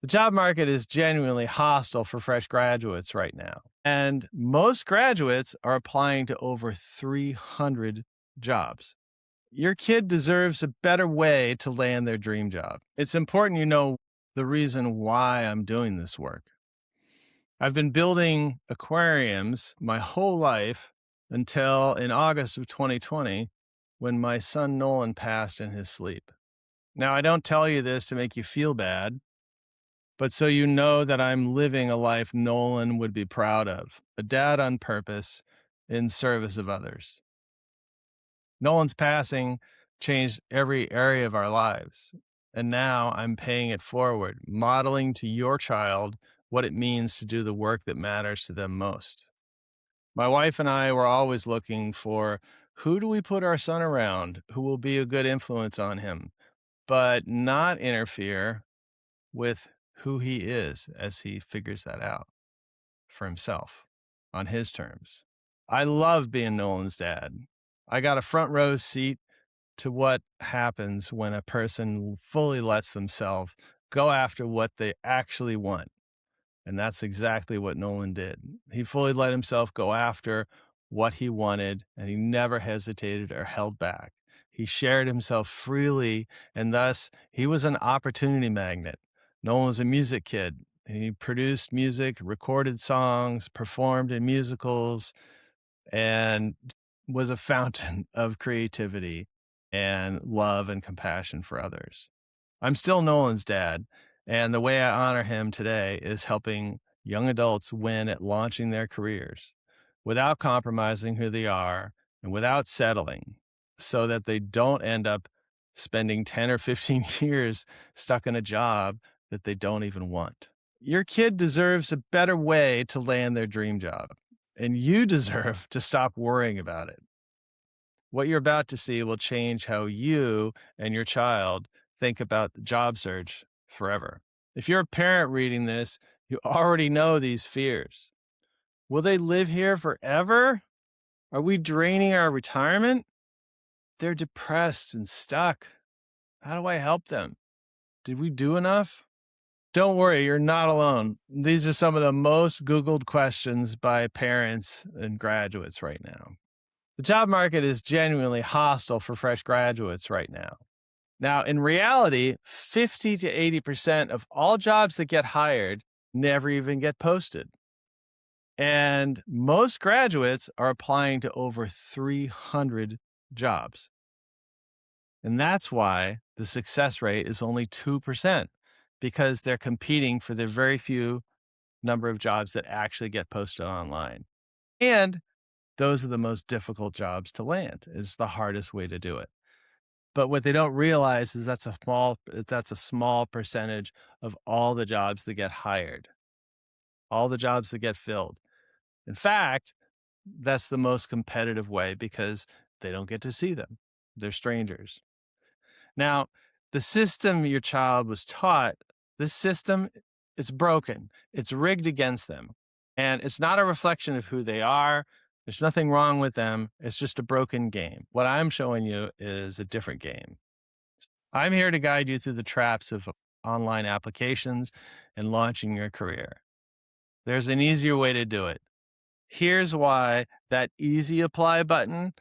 The job market is genuinely hostile for fresh graduates right now. And most graduates are applying to over 300 jobs. Your kid deserves a better way to land their dream job. It's important you know the reason why I'm doing this work. I've been building aquariums my whole life until in August of 2020 when my son Nolan passed in his sleep. Now, I don't tell you this to make you feel bad, but so you know that I'm living a life Nolan would be proud of, a dad on purpose in service of others. Nolan's passing changed every area of our lives. And now I'm paying it forward, modeling to your child what it means to do the work that matters to them most. My wife and I were always looking for who do we put our son around who will be a good influence on him, but not interfere with who he is as he figures that out for himself on his terms. I love being Nolan's dad. I got a front row seat to what happens when a person fully lets themselves go after what they actually want. And that's exactly what Nolan did. He fully let himself go after what he wanted, and he never hesitated or held back. He shared himself freely, and thus he was an opportunity magnet. Nolan was a music kid. He produced music, recorded songs, performed in musicals, and was a fountain of creativity and love and compassion for others. I'm still Nolan's dad, and the way I honor him today is helping young adults win at launching their careers without compromising who they are and without settling so that they don't end up spending 10 or 15 years stuck in a job that they don't even want. Your kid deserves a better way to land their dream job, and you deserve to stop worrying about it. What you're about to see will change how you and your child think about the job search forever. If you're a parent reading this, you already know these fears. Will they live here forever? Are we draining our retirement? They're depressed and stuck. How do I help them? Did we do enough? Don't worry, you're not alone. These are some of the most Googled questions by parents and graduates right now. The job market is genuinely hostile for fresh graduates right now. Now, in reality, 50 to 80% of all jobs that get hired never even get posted. And most graduates are applying to over 300 jobs. And that's why the success rate is only 2%, because they're competing for the very few number of jobs that actually get posted online. And those are the most difficult jobs to land. It's the hardest way to do it. But what they don't realize is that's a small percentage of all the jobs that get hired, all the jobs that get filled. In fact, that's the most competitive way because they don't get to see them. They're strangers. Now, the system your child was taught, this system is broken. It's rigged against them. And it's not a reflection of who they are. There's nothing wrong with them. It's just a broken game. What I'm showing you is a different game. I'm here to guide you through the traps of online applications and launching your career. There's an easier way to do it. Here's why that easy apply button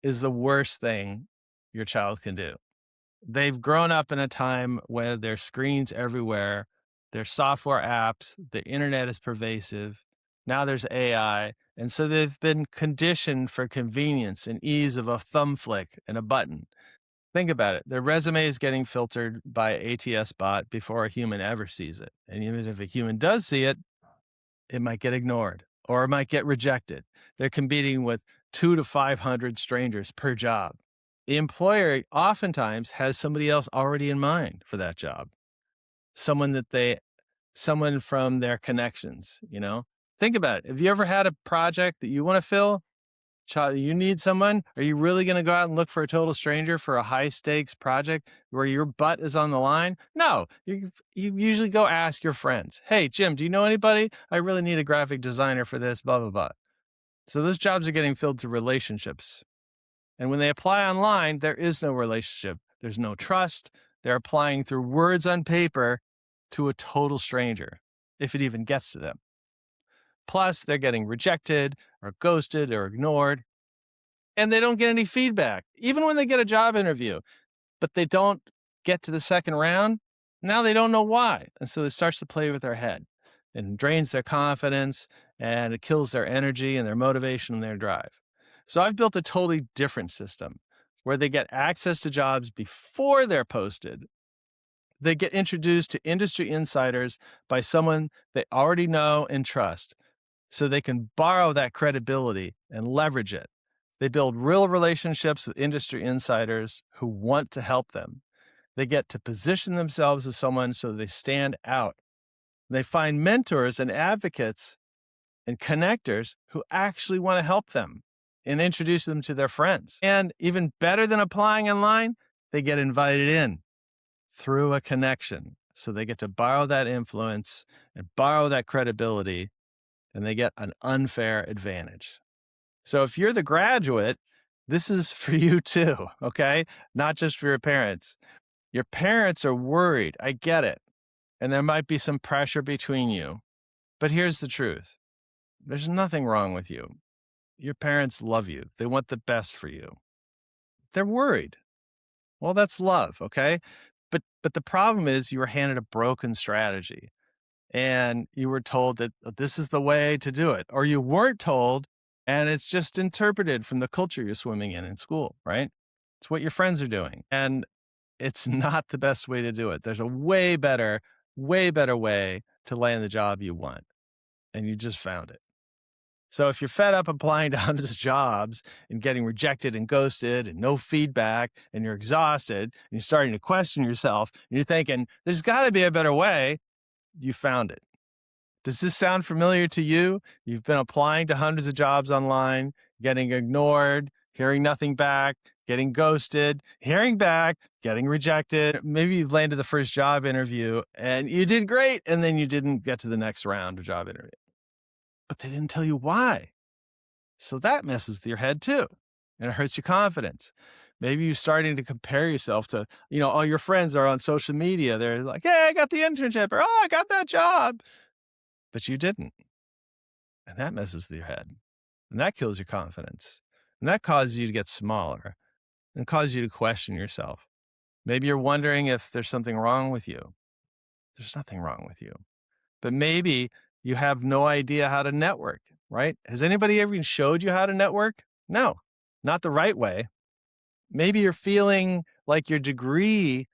is the worst thing your child can do. They've grown up in a time where there's screens everywhere, there's software apps, the internet is pervasive. Now there's AI. And so they've been conditioned for convenience and ease of a thumb flick and a button. Think about it. Their resume is getting filtered by ATS bot before a human ever sees it. And even if a human does see it, it might get ignored or it might get rejected. They're competing with 200 to 500 strangers per job. The employer oftentimes has somebody else already in mind for that job. Someone from their connections, Think about it. Have you ever had a project that you want to fill? You need someone? Are you really going to go out and look for a total stranger for a high stakes project where your butt is on the line? No, you usually go ask your friends. Hey, Jim, do you know anybody? I really need a graphic designer for this, blah, blah, blah. So those jobs are getting filled through relationships. And when they apply online, there is no relationship. There's no trust. They're applying through words on paper to a total stranger, if it even gets to them. Plus, they're getting rejected or ghosted or ignored, and they don't get any feedback, even when they get a job interview, but they don't get to the second round. Now they don't know why. And so it starts to play with their head and drains their confidence, and it kills their energy and their motivation and their drive. So I've built a totally different system where they get access to jobs before they're posted. They get introduced to industry insiders by someone they already know and trust, so they can borrow that credibility and leverage it. They build real relationships with industry insiders who want to help them. They get to position themselves as someone so they stand out. They find mentors and advocates and connectors who actually want to help them and introduce them to their friends. And even better than applying online, they get invited in through a connection. So they get to borrow that influence and borrow that credibility, and they get an unfair advantage. So if you're the graduate, this is for you too, okay? Not just for your parents. Your parents are worried. I get it. And there might be some pressure between you. But here's the truth. There's nothing wrong with you. Your parents love you. They want the best for you. They're worried. Well, that's love, okay? But the problem is you were handed a broken strategy and you were told that this is the way to do it, or you weren't told and it's just interpreted from the culture you're swimming in school, right? It's what your friends are doing. And it's not the best way to do it. There's a way better way to land the job you want. And you just found it. So if you're fed up applying to hundreds of jobs and getting rejected and ghosted and no feedback, and you're exhausted and you're starting to question yourself and you're thinking, there's got to be a better way, you found it. Does this sound familiar to you? You've been applying to hundreds of jobs online, getting ignored, hearing nothing back, getting ghosted, hearing back, getting rejected. Maybe you've landed the first job interview and you did great, and then you didn't get to the next round of job interview. But they didn't tell you why. So that messes with your head too, and it hurts your confidence. Maybe you're starting to compare yourself to, all your friends are on social media. They're like, hey, I got the internship, or oh, I got that job. But you didn't. And that messes with your head. And that kills your confidence. And that causes you to get smaller and causes you to question yourself. Maybe you're wondering if there's something wrong with you. There's nothing wrong with you. But maybe you have no idea how to network, right? Has anybody ever showed you how to network? No, not the right way. Maybe you're feeling like your degree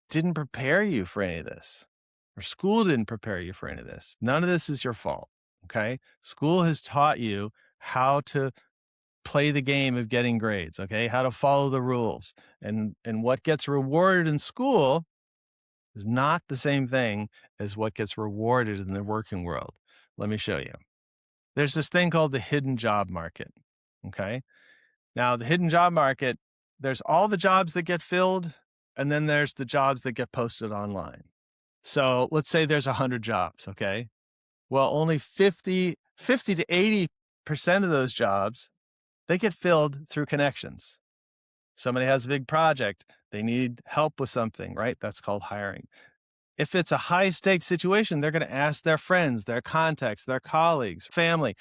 didn't prepare you for any of this, or school didn't prepare you for any of this. None of this is your fault, okay? School has taught you how to play the game of getting grades, okay? How to follow the rules. And what gets rewarded in school is not the same thing as what gets rewarded in the working world. Let me show you. There's this thing called the hidden job market, okay? Now, the hidden job market, there's all the jobs that get filled, and then there's the jobs that get posted online. So let's say there's 100 jobs, okay? Well, only 50 to 80% of those jobs, they get filled through connections. Somebody has a big project. They need help with something, right? That's called hiring. If it's a high stakes situation, they're going to ask their friends, their contacts, their colleagues, family.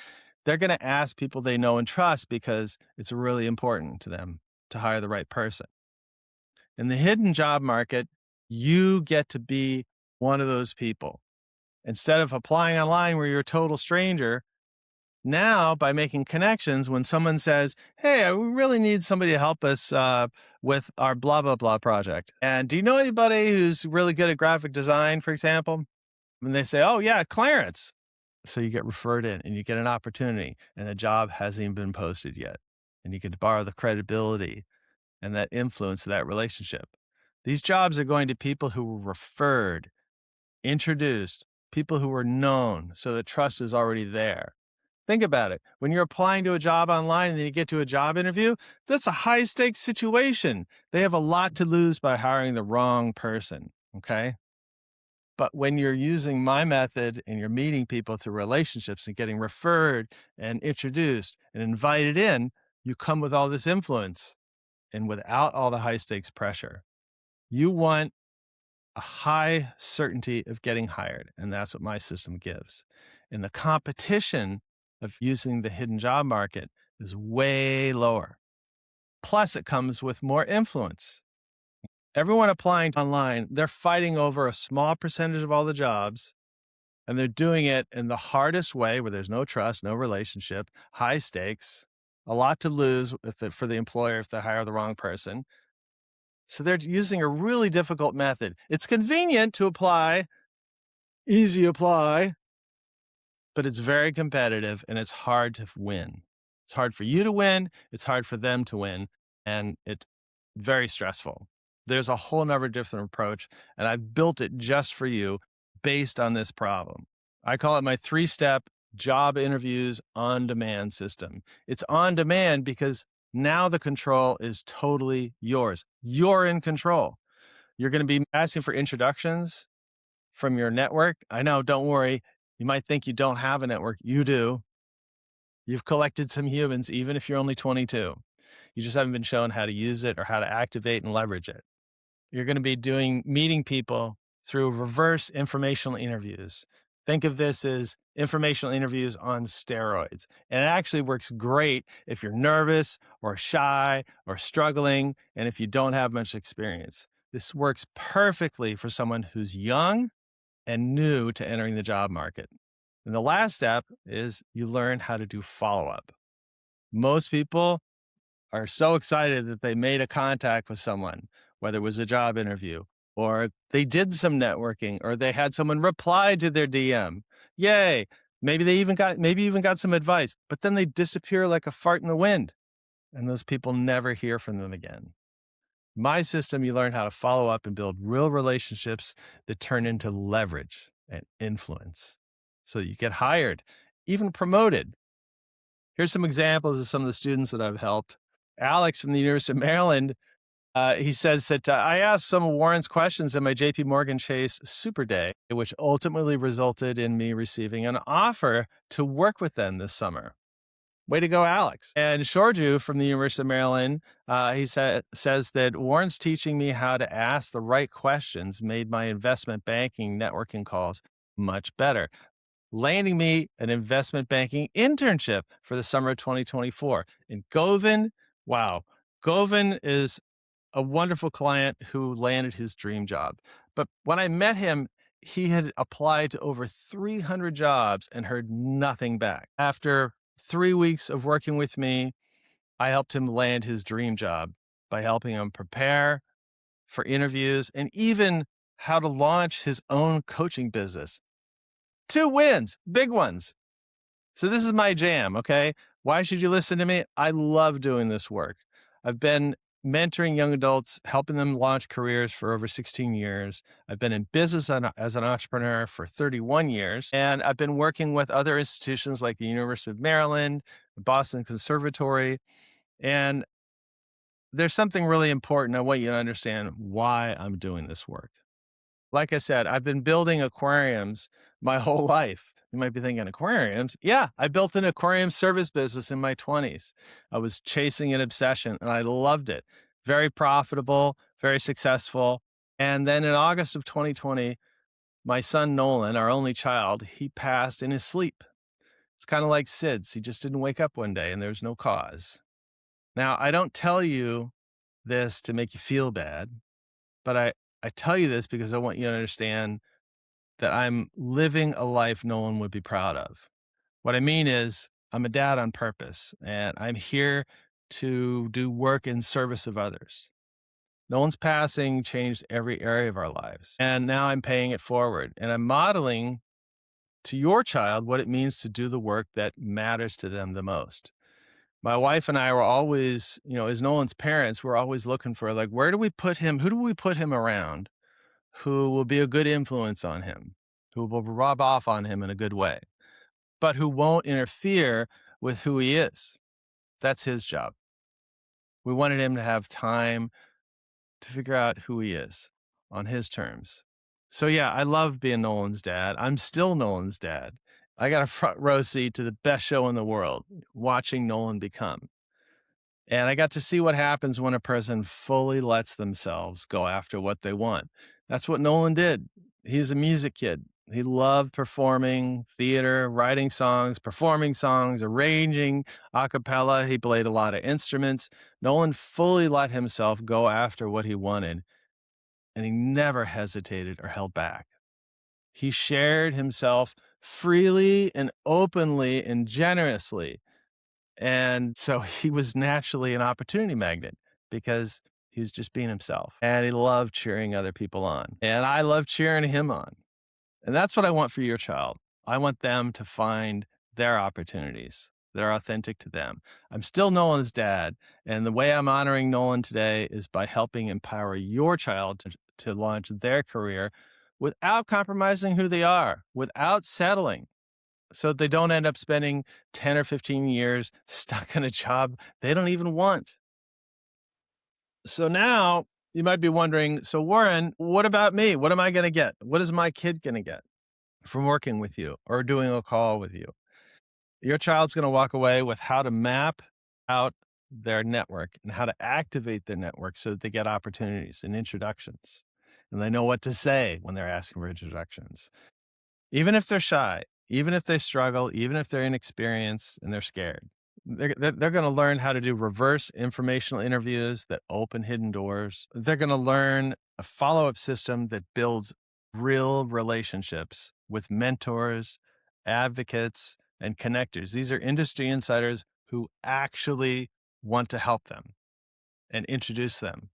They're going to ask people they know and trust because it's really important to them to hire the right person. In the hidden job market, you get to be one of those people. Instead of applying online where you're a total stranger, now by making connections, when someone says, hey, we really need somebody to help us with our blah, blah, blah project. And do you know anybody who's really good at graphic design, for example? And they say, oh, yeah, Clarence. So you get referred in and you get an opportunity, and the job hasn't even been posted yet. And you get to borrow the credibility and that influence of that relationship. These jobs are going to people who were referred, introduced, people who were known, so the trust is already there. Think about it. When you're applying to a job online and then you get to a job interview, that's a high stakes situation. They have a lot to lose by hiring the wrong person, okay? But when you're using my method and you're meeting people through relationships and getting referred and introduced and invited in, you come with all this influence and without all the high stakes pressure. You want a high certainty of getting hired. And that's what my system gives. And the competition of using the hidden job market is way lower. Plus, it comes with more influence. Everyone applying online, they're fighting over a small percentage of all the jobs, and they're doing it in the hardest way where there's no trust, no relationship, high stakes, a lot to lose for the employer if they hire the wrong person. So they're using a really difficult method. It's convenient to apply, easy apply, but it's very competitive and it's hard to win. It's hard for you to win. It's hard for them to win. And it's very stressful. There's a whole nother different approach. And I've built it just for you based on this problem. I call it my 3-step job interviews on demand system. It's on demand because now the control is totally yours. You're in control. You're going to be asking for introductions from your network. I know, don't worry. You might think you don't have a network. You do. You've collected some humans, even if you're only 22. You just haven't been shown how to use it or how to activate and leverage it. You're going to be meeting people through reverse informational interviews. Think of this as informational interviews on steroids. And it actually works great if you're nervous or shy or struggling, and if you don't have much experience. This works perfectly for someone who's young and new to entering the job market. And the last step is you learn how to do follow-up. Most people are so excited that they made a contact with someone, whether it was a job interview or they did some networking or they had someone reply to their DM. Yay. Maybe even got some advice, but then they disappear like a fart in the wind and those people never hear from them again. My system, you learn how to follow up and build real relationships that turn into leverage and influence so that you get hired, even promoted. Here's some examples of some of the students that I've helped. Alex from the University of Maryland, he says that I asked some of Warren's questions in my JP Morgan Chase Super Day, which ultimately resulted in me receiving an offer to work with them this summer. Way to go, Alex. And Shorju from the University of Maryland, he says that Warren's teaching me how to ask the right questions made my investment banking networking calls much better, landing me an investment banking internship for the summer of 2024. And Govind, wow, Govind is a wonderful client who landed his dream job. But when I met him, he had applied to over 300 jobs and heard nothing back. After 3 weeks of working with me, I helped him land his dream job by helping him prepare for interviews and even how to launch his own coaching business. 2 wins, big ones. So this is my jam, okay? Why should you listen to me? I love doing this work. I've been mentoring young adults, helping them launch careers for over 16 years. I've been in business as an entrepreneur for 31 years, and I've been working with other institutions like the University of Maryland, the Boston Conservatory, and there's something really important. I want you to understand why I'm doing this work. Like I said, I've been building aquariums my whole life. You might be thinking, aquariums? Yeah, I built an aquarium service business in my 20s. I was chasing an obsession and I loved it. Very profitable, very successful. And then in August of 2020, my son Nolan, our only child, he passed in his sleep. It's kind of like SIDS. He just didn't wake up one day and there's no cause. Now, I don't tell you this to make you feel bad, but I tell you this because I want you to understand that I'm living a life no one would be proud of. What I mean is I'm a dad on purpose and I'm here to do work in service of others. Nolan's passing changed every area of our lives. And now I'm paying it forward and I'm modeling to your child what it means to do the work that matters to them the most. My wife and I were always, as Nolan's parents, we're always looking for like, where do we put him? Who do we put him around who will be a good influence on him, who will rub off on him in a good way, but who won't interfere with who he is? That's his job. We wanted him to have time to figure out who he is on his terms. So yeah, I love being Nolan's dad. I'm still Nolan's dad. I got a front row seat to the best show in the world, watching Nolan become. And I got to see what happens when a person fully lets themselves go after what they want. That's what Nolan did. He's a music kid. He loved performing theater, writing songs, performing songs, arranging a cappella. He played a lot of instruments. Nolan fully let himself go after what he wanted, and he never hesitated or held back. He shared himself freely and openly and generously. And so he was naturally an opportunity magnet because he was just being himself. And he loved cheering other people on. And I love cheering him on. And that's what I want for your child. I want them to find their opportunities that are authentic to them. I'm still Nolan's dad. And the way I'm honoring Nolan today is by helping empower your child to launch their career without compromising who they are, without settling, so they don't end up spending 10 or 15 years stuck in a job they don't even want. So now you might be wondering, so Warren, what about me? What am I going to get? What is my kid going to get from working with you or doing a call with you? Your child's going to walk away with how to map out their network and how to activate their network so that they get opportunities and introductions. And they know what to say when they're asking for introductions. Even if they're shy, even if they struggle, even if they're inexperienced and they're scared, they're going to learn how to do reverse informational interviews that open hidden doors. They're going to learn a follow-up system that builds real relationships with mentors, advocates, and connectors. These are industry insiders who actually want to help them and introduce them.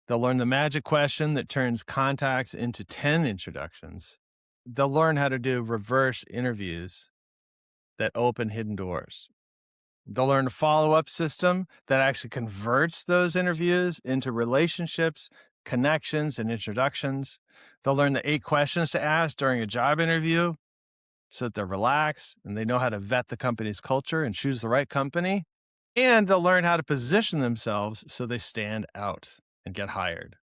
They'll learn the magic question that turns contacts into 10 introductions. They'll learn how to do reverse interviews that open hidden doors. They'll learn a follow-up system that actually converts those interviews into relationships, connections, and introductions. They'll learn the 8 questions to ask during a job interview so that they're relaxed and they know how to vet the company's culture and choose the right company. And they'll learn how to position themselves so they stand out and get hired.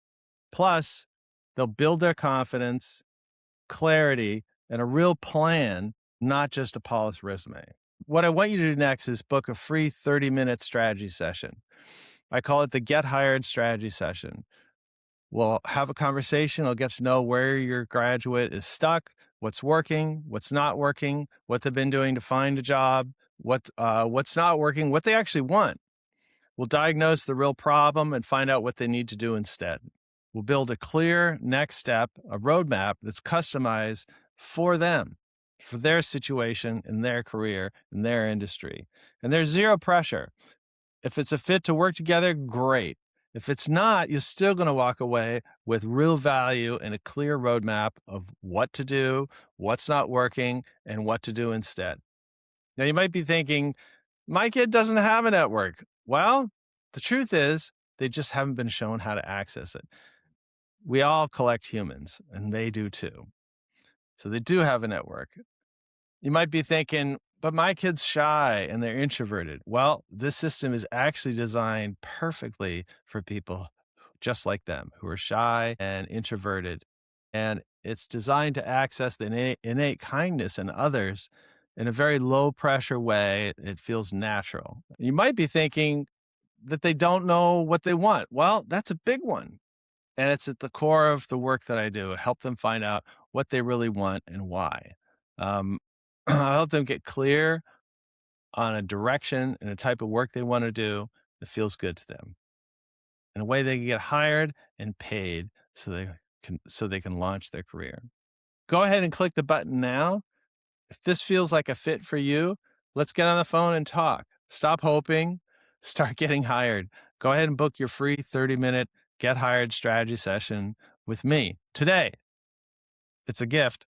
Plus, they'll build their confidence, clarity, and a real plan, not just a polished resume. What I want you to do next is book a free 30-minute strategy session. I call it the Get Hired Strategy Session. We'll have a conversation. I'll get to know where your graduate is stuck, what's working, what's not working, what they've been doing to find a job, what's not working, what they actually want. We'll diagnose the real problem and find out what they need to do instead. We'll build a clear next step, a roadmap that's customized for them, for their situation in their career, in their industry. And there's zero pressure. If it's a fit to work together, great. If it's not, you're still going to walk away with real value and a clear roadmap of what to do, what's not working, and what to do instead. Now, you might be thinking, my kid doesn't have a network. Well, the truth is, they just haven't been shown how to access it. We all collect humans, and they do too. So they do have a network. You might be thinking, but my kid's shy and they're introverted. Well, this system is actually designed perfectly for people just like them who are shy and introverted. And it's designed to access the innate kindness in others in a very low pressure way. It feels natural. You might be thinking that they don't know what they want. Well, that's a big one. And it's at the core of the work that I do, help them find out what they really want and why. I'll help them get clear on a direction and a type of work they want to do that feels good to them, in a way they can get hired and paid so they can launch their career. Go ahead and click the button now. If this feels like a fit for you, let's get on the phone and talk. Stop hoping, start getting hired. Go ahead and book your free 30-minute Get Hired strategy session with me today. It's a gift.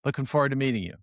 Looking forward to meeting you.